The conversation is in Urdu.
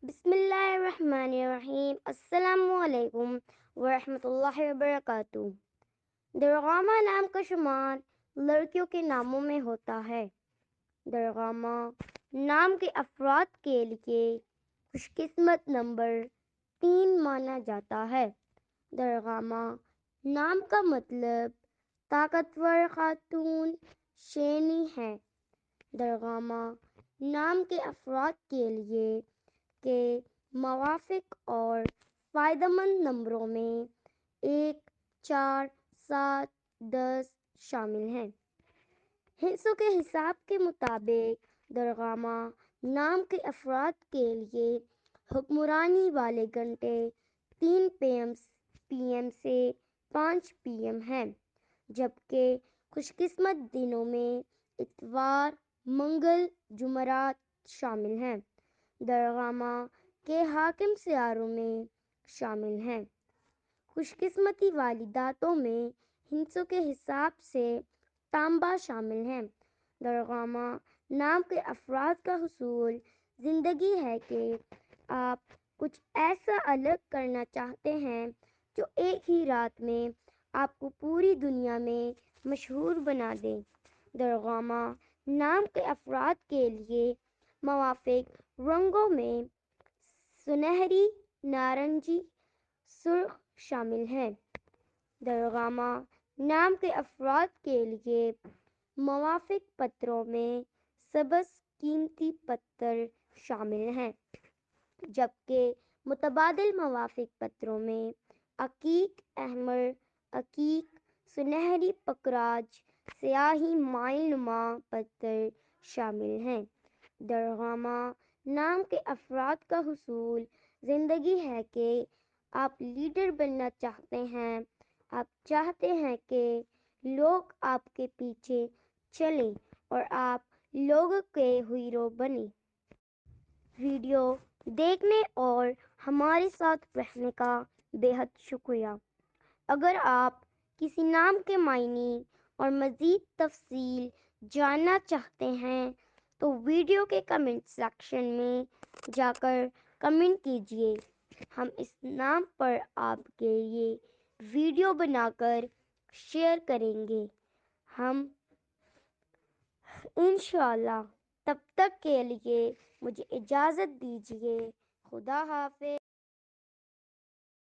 بسم اللہ الرحمن الرحیم۔ السلام علیکم ورحمۃ اللہ وبرکاتہ۔ درغامہ نام کا شمار لڑکیوں کے ناموں میں ہوتا ہے۔ درغامہ نام کے افراد کے لیے خوش قسمت نمبر 3 مانا جاتا ہے۔ درغامہ نام کا مطلب طاقتور خاتون شیرنی ہے۔ درغامہ نام کے افراد کے لیے کے موافق اور فائدہ مند نمبروں میں 1، 4، 7، 10 شامل ہیں۔ حصوں کے حساب کے مطابق درغامہ نام کے افراد کے لیے حکمرانی والے گھنٹے 3 PM سے 5 PM ہیں، جبکہ خوش قسمت دنوں میں اتوار، منگل، جمعرات شامل ہیں۔ درغامہ کے حاکم سیاروں میں شامل ہیں۔ خوش قسمتی والی دھاتوں میں ہندسوں کے حساب سے تانبا شامل ہے۔ درغامہ نام کے افراد کا حصول زندگی ہے کہ آپ کچھ ایسا الگ کرنا چاہتے ہیں جو ایک ہی رات میں آپ کو پوری دنیا میں مشہور بنا دے۔ درغامہ نام کے افراد کے لیے موافق رنگوں میں سنہری، نارنجی، سرخ شامل ہیں۔ درغامہ نام کے افراد کے لیے موافق پتھروں میں سبز قیمتی پتھر شامل ہیں، جبکہ متبادل موافق پتھروں میں عقیق احمر، عقیق سنہری، پکراج سیاہی مائل نما پتھر شامل ہیں۔ درغامہ نام کے افراد کا حصول زندگی ہے کہ آپ لیڈر بننا چاہتے ہیں۔ آپ چاہتے ہیں کہ لوگ آپ کے پیچھے چلیں اور آپ لوگوں کے ہیرو بنیں۔ ویڈیو دیکھنے اور ہمارے ساتھ رہنے کا بے حد شکریہ۔ اگر آپ کسی نام کے معنی اور مزید تفصیل جاننا چاہتے ہیں تو ویڈیو کے کمنٹ سیکشن میں جا کر کمنٹ کیجیے۔ ہم اس نام پر آپ کے لیے ویڈیو بنا کر شیئر کریں گے۔ ہم انشاءاللہ تب تک کے لیے مجھے اجازت دیجیے۔ خدا حافظ۔